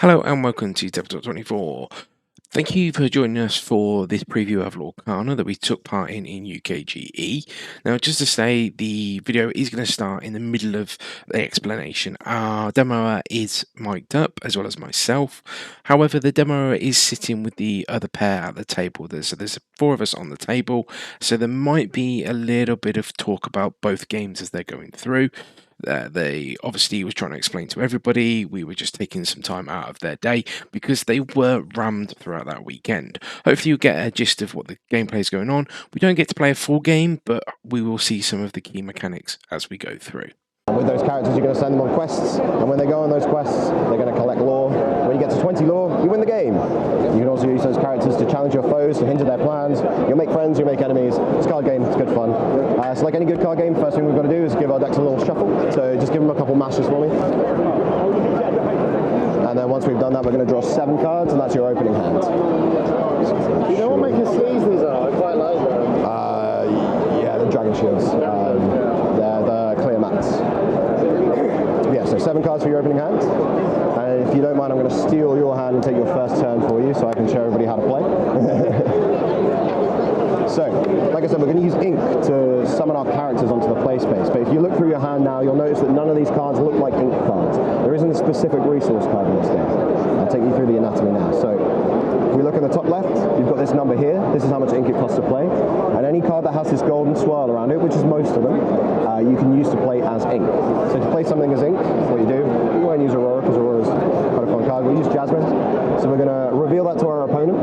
Hello and welcome to Tabletop 24. Thank you for joining us for this preview of Lorcana that we took part in UKGE. Now, just to say, the video is going to start in the middle of the explanation. Our demoer is mic'd up, as well as myself. However, the demoer is sitting with the other pair at the table. There's 4 of us on the table, so there might be a little bit of talk about both games as they're going through. They obviously was trying to explain to everybody. We were just taking some time out of their day because they were rammed throughout that weekend. Hopefully you'll get a gist of what the gameplay is going on. We don't get to play a full game, but we will see some of the key mechanics as we go through. With those characters, you're going to send them on quests, and when they go on those quests, they're going to collect lore. When you get to 20 lore, you win the game. You can also use those characters to challenge your foes, to hinder their plans. You'll make friends, you'll make enemies. It's a card game, it's good fun. So like any good card game, first thing we've got to do is give our decks a little shuffle. So just give them a couple mashes for me. And then once we've done that, we're going to draw 7 cards, and that's your opening hand. You know what making sleeves these are? I quite like them. Yeah, the dragon shields. They're the clear mats. Yeah, so 7 cards for your opening hand. And if you don't mind, I'm going to steal your hand and take your first turn for you so I can show everybody how to play. So, like I said, we're going to use ink to summon our characters onto the play space. But if you look through your hand now, you'll notice that none of these cards look like ink cards. There isn't a specific resource card in this game. I'll take you through the anatomy now. So, if we look at the top left, you've got this number here. This is how much ink it costs to play. And any card that has this golden swirl around it, which is most of them, you can use to play as ink. So to play something as ink, what you do, we won't use Aurora because Aurora's quite a fun card. We'll use Jasmine. So we're going to reveal that to our opponent.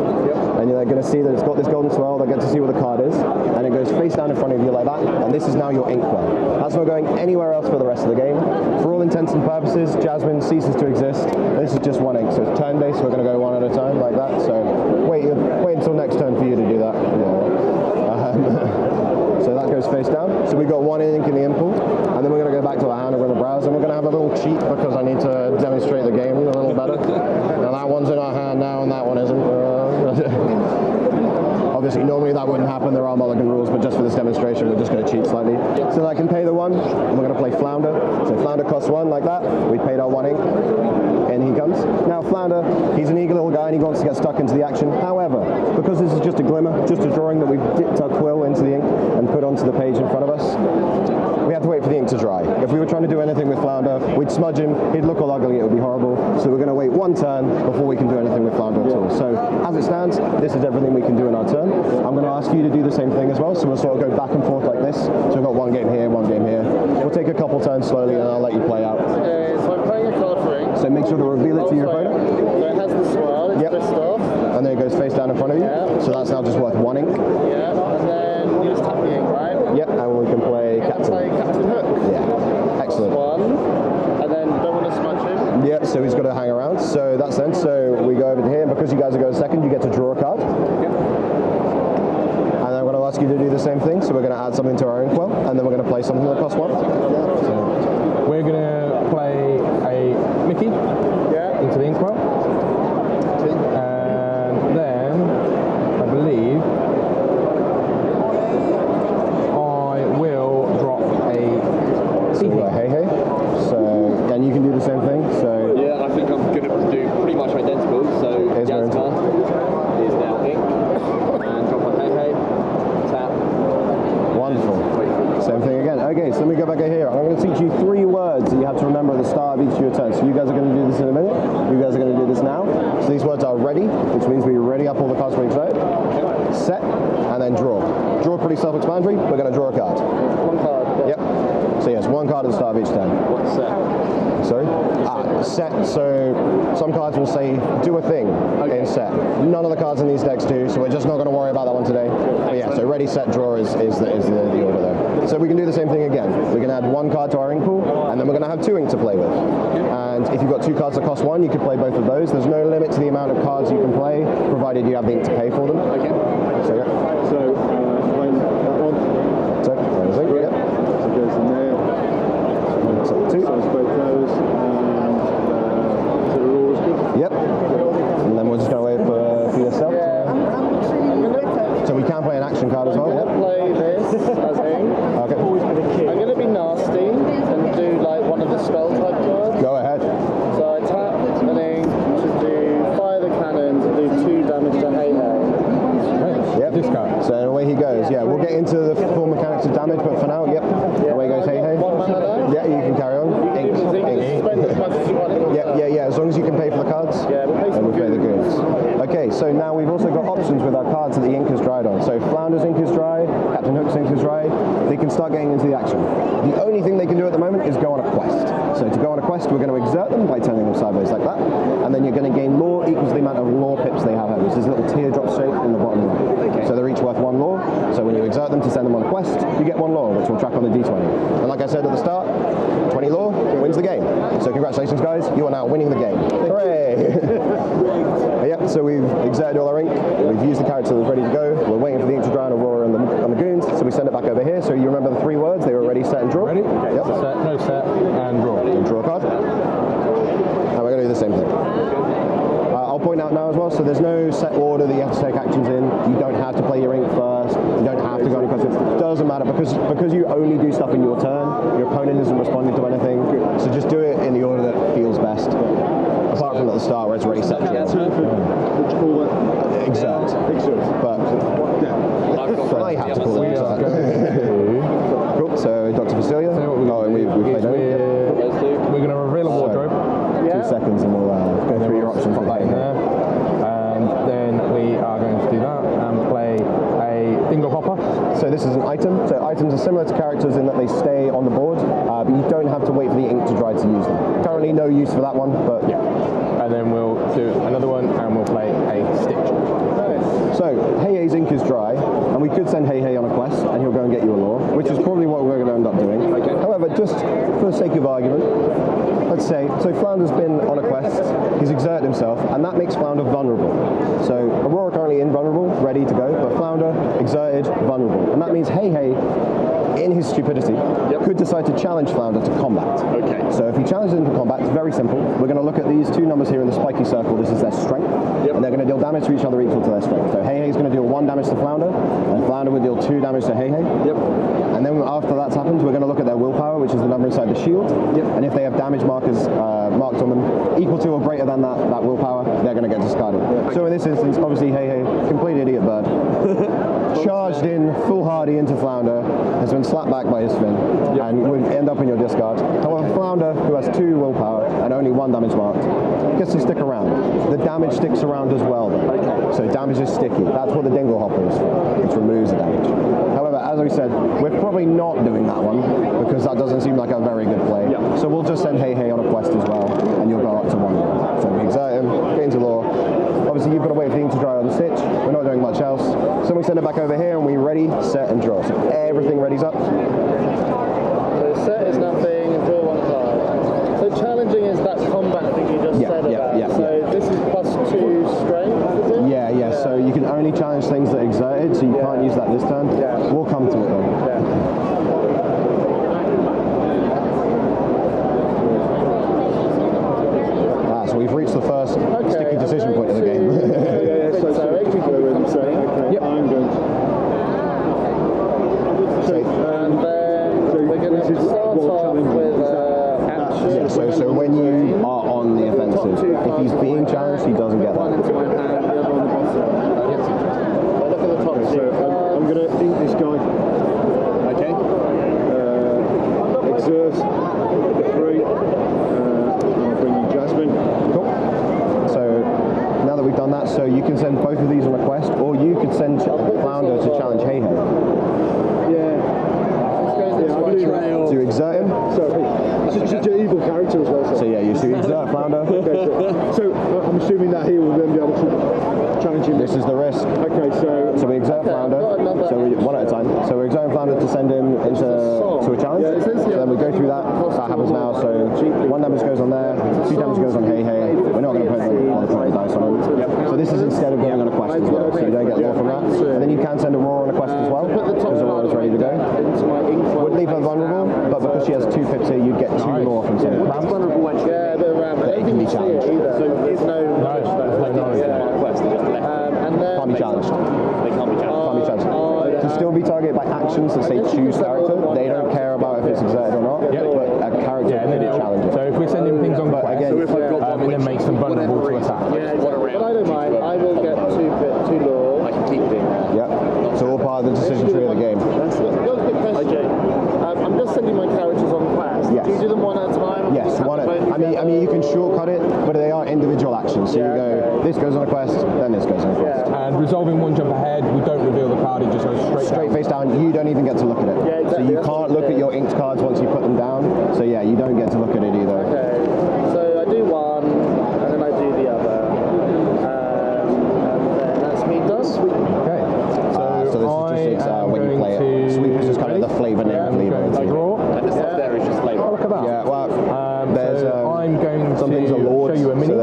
And you're going to see that it's got this golden swirl. They get to see what the card is. And it goes face down in front of you like that. And this is now your ink well. That's not going anywhere else for the rest of the game. For all intents and purposes, Jasmine ceases to exist. This is just one ink. So it's turn-based. We're going to go one at a time like that. So wait until next turn for you to do that. So that goes face down. So we've got 1 ink in the input, and then we're going to go back to our hand and we're going to browse, and we're going to have a little cheat because I need to demonstrate the game a little better. Now that one's in our hand now, and that one isn't. Obviously, normally that wouldn't happen. There are mulligan rules, but just for this demonstration, we're just going to cheat slightly. So I can pay the 1, and we're going to play Flounder. So Flounder costs 1 like that. We paid our 1 ink. And he comes. Now Flounder, he's an eager little guy and he wants to get stuck into the action. However, because this is just a glimmer, just a drawing that we've dipped our quill into the ink and put onto the page in front of us, we have to wait for the ink to dry. If we were trying to do anything with Flounder, we'd smudge him, he'd look all ugly, it would be horrible. So we're going to wait 1 turn before we can do anything with Flounder at all. So as it stands, this is everything we can do in our turn. I'm going to ask you to do the same thing as well, so we'll sort of go back and forth like this. So we've got 1 game here, 1 game here. We'll take a couple turns slowly and I'll let you play out. Okay, so I'm playing a card for ink. So make sure to reveal it to your opponent. So it has the swirl, it's twist off. And then it goes face down in front of you. Yeah. So that's now just worth 1 ink. Yeah, and then you just tap the ink, right? Yep, and we can play Captain. Play Captain Hook. Yeah, excellent. 1, and then don't want to smudge him. Yep, so he's got to hang around. So that's then. So we go over to here, and because you guys are going second, you get to draw a card. Yep. And I'm going to ask you to do the same thing. So we're going to add something to our inkwell, and then we're going to play something that costs 1. So we're going to play a Mickey into the inkwell. And then, I believe, I will drop a Hey Hey. So, and you can do the same thing. So yeah, I think I'm going to do pretty much identical. So Jasmine is now ink, and drop a Hey Hey, tap. wonderful. Same thing again. Okay, so let me go back here. I'm going to teach you 3 words that you have to remember at the start of each of your turns. So you guys are going to do this in a minute. You guys are going to do this now. So these words are ready, which means we ready up all the cards for each side. Set, and then draw. Draw pretty self-explanatory. We're going to draw a card. 1 card. Yep. So yes, 1 card at the start of each turn. What's set? Sorry? Set. So some cards will say do a thing in set. None of the cards in these decks do, so we're just not going to worry about that one today. But yeah, so ready, set, draw is the order there. So we can do the same thing again. We can add 1 card to our ink pool, and then we're going to have 2 ink to play with. And if you've got 2 cards that cost 1, you can play both of those. There's no limit to the amount of cards you can play, provided you have the ink to pay for them. Okay. So yeah. So when that one. So there's ink. Yep. So it goes in there. So 2. So I spoke those, and so the rules good. Yep. And then we're just going to wait for yourself. So we can play an action card as well. I'm Yep. going to play this as ink. Okay. I'm going to be nasty and do like one of the spell type cards. Go ahead. So I tap an ink, which is spend as much as you want. Yeah. As long as you can pay for the cards, then we'll pay the goons. Okay, so now we've also got options with our cards that the ink has dried on. So Flounder's ink is dry, Captain Hook's ink is dry. They can start getting into the action. The only thing they can do at the moment is go on a quest. So to go on a quest, we're going to exert them by turning them sideways like that, and then you're going to gain lore equals the amount of lore pips they have, which is a little teardrop shape in the bottom right. So they're each worth 1 lore. So when you exert them to send them on a quest, you get 1 lore, which will track on the d20. And like I said at the start, 20 lore wins the game. So congratulations, guys, you are now winning the game. Hooray! Yep, so we've exerted all our ink, we've used the character that's ready to go, we're waiting for the ink to dry on Aurora and the goons, so we send it back over here. So you remember the 3 words, they were ready, set and draw? Ready? Okay. Yep. Set, no set, and draw. And draw a card. And we're going to do the same thing. I'll point out now as well, so there's no set order that you have to take actions in. You don't have to play your ink first, you don't have to go on a quest. It doesn't matter, because you only do stuff in your turn, your opponent isn't responding to anything, so just do it in the order that feels best. Apart from at the start where it's already set. What do you call it? Exert. But I have to call it exert. Cool, so Dr. Facilia. Oh, and we've played We're going to reveal a wardrobe. 2 seconds and we'll go through your options. Pop that in there. And then we are going to do that and play a dingle hopper. So this is an item. So items are similar to characters in that they stay on the board, but you don't have to wait for the ink to dry to use them. Currently no use for that one, but yeah. And then we'll do another one and we'll play a stitch. So Hey Hey's ink is dry, and we could send Hey Hey on a quest and he'll go and get you a lore, which is probably what we're going to end up doing. Okay. However, just for the sake of argument, let's say, so Flounder's been on a quest, he's exerted himself, and that makes Flounder vulnerable. So Aurora currently invulnerable, ready to go, but Flounder exerted, vulnerable. And that means Hey Hey, in his stupidity, could decide to challenge Flounder to combat. Okay. So if he challenges him to combat, it's very simple. We're going to look at these 2 numbers here in the spiky circle. This is their strength, and they're going to deal damage to each other equal to their strength. So Hey Hey's going to deal 1 damage to Flounder, and Flounder will deal 2 damage to Hey Hey. And then after that's happened, we're going to look at their willpower, which is the number inside the shield. And if they have damage markers marked on them equal to or greater than that willpower, they're going to get discarded. So in this instance, obviously Hey Hey, complete idiot bird, charged in foolhardy into Flounder, has been slapped back by his fin, and would end up in your discard. However, Flounder, who has 2 willpower and only 1 damage marked, gets to stick around. The damage sticks around as well, though. So damage is sticky. That's what the dingle hopper is for. It removes the damage. However, as we said, we're probably not doing that one, because that doesn't seem like a very good play. So we'll just send Hey Hey on a quest as well, and you'll go up to 1 lore. So we exert him, get into lore. Obviously, you've got to wait for the ink to dry on the stitch. We're not doing much else. So we send it back over here, and we ready, set, and draw. So everything ready's up. So set is nothing, and draw 1 card. So challenging is that combat thing you just said about. So this is +2 strength, is it? Yeah. So you can only challenge things that exerted, so you can't use that this turn. We'll come to it though. So we've reached the first sticky decision point of the game. So execute comes saying, okay, I'm going to. And then we're going to start off with action. So when you are on the offensive, if he's being challenged, he doesn't get One into my hand, the other on the bottom. Look at the top. So I'm going to ink this guy. Okay. Exert the 3. I'll bring you Jasmine. Cool. So now that we've done that, so you can send both of these on a quest, or you could send Flounder to challenge Hey Hey. To exert him. It's such an evil character as well. So yeah, you should exert Flounder. So I'm assuming that he will then be able to challenge him. This is the risk. Okay, so we exert Flounder. So we one at a time. So we're exerting Flounder to send him into to a challenge. So then we go through that. That happens now. So 1 damage goes on there, 2 damage goes on Hey Hey. We're not going to put all the current dice on him. So this is instead of going on a quest as well. So you don't get lore from that. And then you can send Aurora on a quest as well, because Aurora's ready to go. Would leave her vulnerable, but because she has 2 pips here, you'd get 2 lore from sending her. But it can be challenged. So there's no knowledge. And then Can't be challenged. They can't be challenged. Can't be challenged. To still be targeted by actions that say choose character, they don't care about if it's exerted or not, but a character can be challenged. So if we're sending things on quest, again, it then makes them vulnerable to attack. but I don't mind. I will get 2 lore. I can keep it. Yeah. So all part of the decision tree of the game. Quick question. I'm just sending my characters on quest. Yes. Do you do them 1 at a time? Yes. Yes. I mean, you can shortcut it, but they are individual actions. So you go, this goes on a quest, then this goes on a quest. And resolving one jump ahead, we don't reveal the card, it just goes straight face down. You don't even get to look at it. Yeah, exactly. So you can't look at your inked cards once you put them down. So yeah, you don't get to look at it either. Okay. So I do one, and then I do the other. And then that's me done. Okay. So this is just when you play it. Sweep is just kind of the flavour name. Draw. And the stuff there is just flavour. Oh, look at that. Yeah, well, there's I'm going some things are to lords, show you a mini. so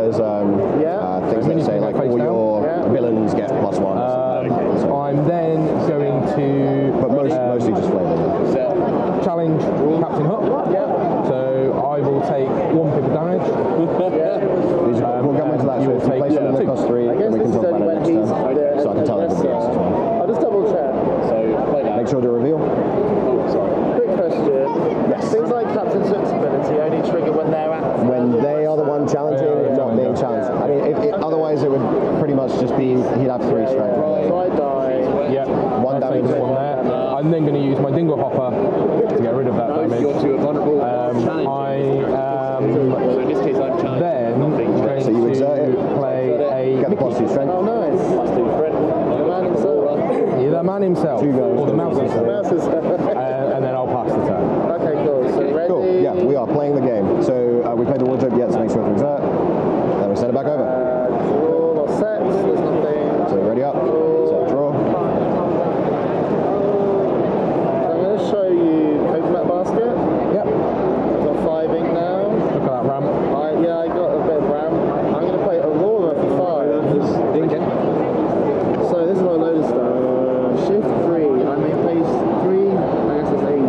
there's things that say like all your villains get +1. I'm then going to... But mostly just flavour. Challenge Captain Hook. So I will take 1 pip of damage. We'll go into that. You So will if you take play something that costs 3, I guess then we can this is talk about only it when next he's time. So I can tell everybody else as well. I'll just double check. So play that. Make sure to reveal. Oh, sorry. Quick question. Yes. Things like Captain's Hook's ability only trigger when they're at. When they are the one challenging and not being challenged. I mean, otherwise it would pretty much just be, he'd have 3 strength. So I die. Yeah. 1 damage. One there. I'm then going to use my Dingle Hopper to get rid of that damage. You're too vulnerable. So in this case, I'm challenged. Then going So you exert it, to play a get the +2 strength. Oh, nice. The man himself. Yeah, the man himself, 2 goes. or the mouse himself, Mouse is. and then I'll pass the turn. Okay, cool. So ready? Cool. Yeah, we are playing the game. So we played the wardrobe yet, so make sure to exert. Then we send it back over. Draw or set. There's nothing. So ready up. So draw. So I'm going to show you Coconut Basket. Yep. Got 5 ink now. Look at that ramp. I got a bit of ramp. I'm going to play Aurora for 5. Okay. So this is a load of stuff. Shift 3. I may place 3, I guess it's ink,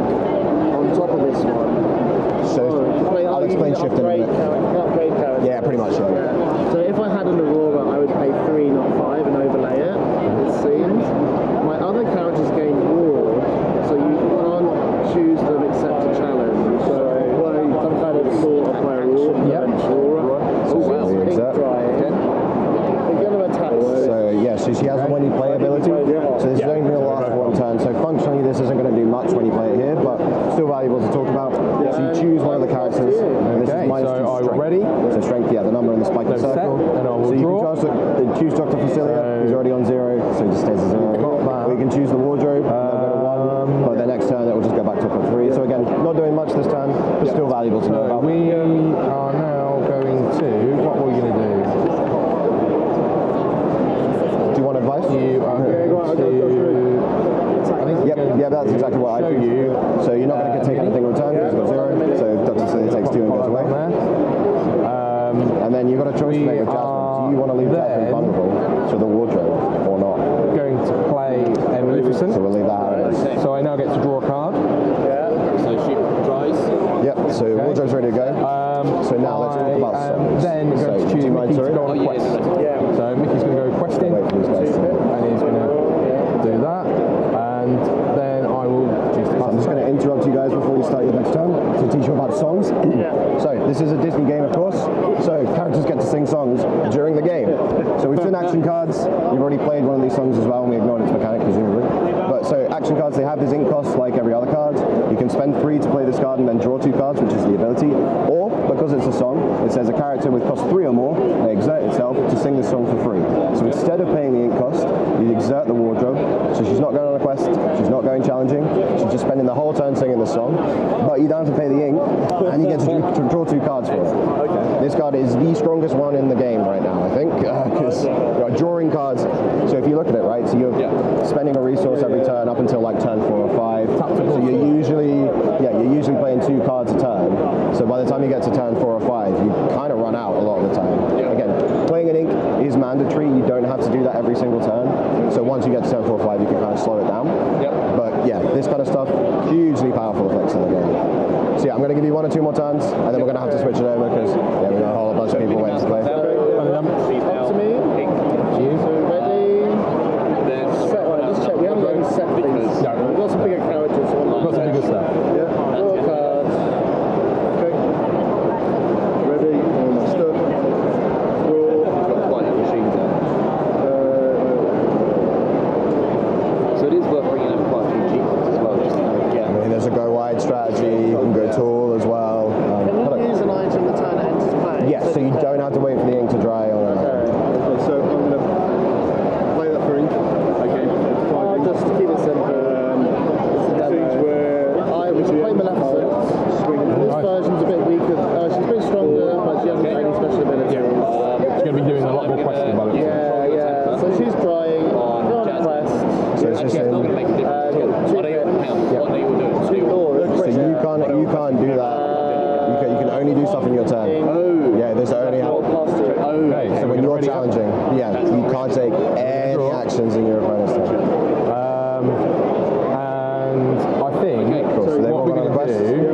on top of this one. So I'll explain shift in a minute. Upgrade character. Yeah, pretty much. Yeah. So if I had an Aurora, I would pay 3, not 5, and overlay it. It seems. My other characters gain ward, so you can't choose them except to challenge. So some kind of sort of action. Aurora. So we exert. We're going to attack. So yeah, so she has a when you play ability. So this is only going to last for 1 turn. So functionally, this isn't going to do much when you play it here, but still valuable to talk about. So you choose one of the characters. And this Okay, is minus 2 so I'm strength. ready. So strength, yeah, the number in the spike No circle. set, and I will so you draw. can choose Dr. Facilia. He's already on 0, so he just stays at 0. Or you can choose the wardrobe. They'll go to 1, but the next turn it will just go back to up 3. So again, not doing much this turn, but still valuable to know So about. we are now going to, what are we going to do? Do you want advice? You are going to... Yep, that's exactly what I show think. you. So you're not going to take anything in return because you've got 0. So Dr. Facilia takes 2 and goes away. And then you've got a choice to make with Jasmine. Do you want to leave Jasmine vulnerable to the wardrobe or not? Going to play a Maleficent. So we'll leave that how it is. So I now get to draw a card. So she dries. Yep, so wardrobe's ready to go. So now let's talk about songs. Then going to So, choose do you mind, Mickey to sorry? go on a quest. So Mickey's going to go questing, Wait for these guys to... and he's going to do that. And then I will choose to pass. I'm just going to interrupt you guys before you start your next turn to teach you about songs. So this is a Disney game, of course. So characters get to sing songs during the game. So we've seen action cards. You've already played one of these songs as well, and we ignored its mechanic, presumably. But so action cards, they have this ink cost like every other card. You can spend 3 to play this card and then draw 2 cards, which is the ability. Or, because it's a song, it says a character with cost 3 or more may exert itself to sing this song for free. So instead of paying the ink cost, you exert the wardrobe. So she's not going on a quest, she's not going challenging, she's just spending the whole turn singing this song. But you don't have to pay the ink, and you get to draw 2 cards for it. This card is the strongest one in the game right now, I think, because drawing cards. So if you look at it, right, so you're spending a resource every turn up until like turn 4 or 5. So you're usually playing 2 cards a turn. So by the time you get to turn 4 or 5, you kind of run out a lot of the time. Again, playing an ink is mandatory. You don't have to do that every single turn. So once you get to turn 4 or 5, you can kind of slow it down. But yeah, this kind of stuff, hugely powerful effects in the game. So yeah, I'm going to give you 1 or 2 more turns, and then we're going to have to switch it over because we've got a whole bunch of people waiting to play. Up to me. So ready. Set one. Just check. We haven't got any set things. We've got some bigger characters. So Got some bigger stuff. Draw cards. Okay. Ready. All my stuff. Draw. Got quite a machine gun. So it is worth bringing up quite a few cheap ones as well. Just to I mean, there's a go wide strategy. You can go tall as well. Can you use an item Yes, so you don't have to wait for the ink to dry or Okay, so I'm going to play that for ink. Okay. I'll just keep it simple. It's a demo. We should play Maleficent. This version's a bit weaker. She's a bit stronger, but she hasn't got any special abilities. She's going to be doing a lot more quests about it. Yeah. So she's crying. Go on a quest. So it's just Actually, it's not going to make a difference. What are your pounds? What are you doing? So you can't do that. You can only do stuff in your turn. Oh. Yeah, there's only how. Okay, So when you're challenging, you can't take any actions in your opponent's turn. And I think Cool. So what we're going to do.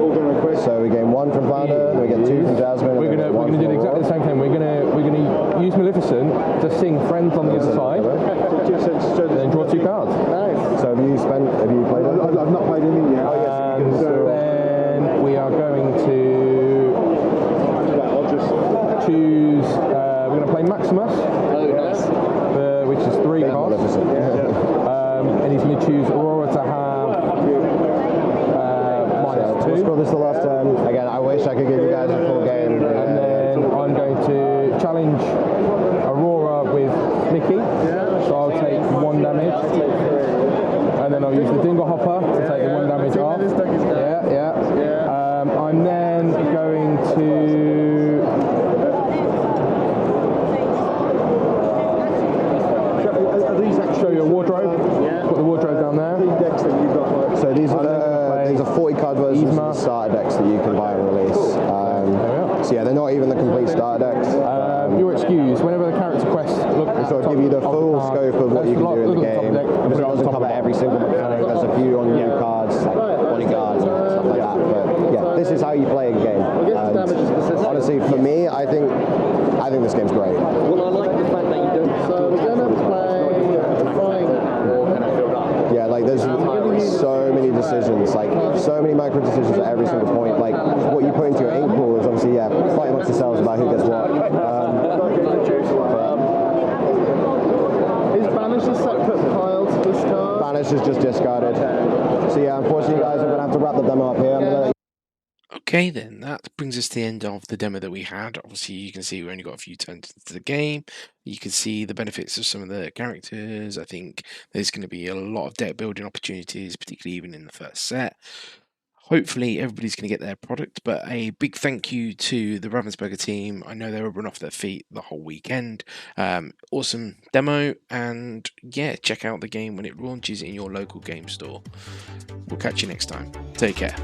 So we gain 1 from Flounder, then we get 2 from Jasmine. We're going to do exactly the same thing. We're going to use Maleficent to sing Friends on the other side, and then draw 2 cards. Nice. So have you played it? I've not played anything yet. And then we are going to choose. We're going to play Maximus, which is 3 cards. And he's going to choose Aurora to have We'll -2. score this the last turn. Again, I wish I could give you guys a full game. And then I'm going to challenge Aurora with Nikki. So I'll take 1 damage. And then I'll use the Dingle Hopper to take the 1 damage off. I'm then going to show you a wardrobe. Put the wardrobe down there. So these are 40 card versions of the starter decks that you can buy and release. So yeah, they're not even the complete starter decks. Your excuse, whenever the character quests look at They sort of give you the full scope of what you can do in the game. Because it doesn't cover every single mechanic. There's a few on new cards, like bodyguards and stuff like that. But yeah, this is how you play a game. Honestly, for me, I think this game's great. Well, I like the fact that you don't have So we're going to play Flying or kind of build up. Yeah, like there's so many decisions, like so many micro decisions at every single point. Like what you put into your ink pool is obviously fight amongst yourselves about who gets what. Is Banish a separate pile to this card? Banish is just discarded. So yeah, unfortunately, guys, I'm gonna have to wrap the demo up here. I'm gonna Okay, then that brings us to the end of the demo that we had. Obviously, you can see we only got a few turns into the game. You can see the benefits of some of the characters. I think there's going to be a lot of deck building opportunities, particularly even in the first set. Hopefully, everybody's going to get their product, but a big thank you to the Ravensburger team. I know they were run off their feet the whole weekend. Awesome demo, and yeah, check out the game when it launches in your local game store. We'll catch you next time. Take care.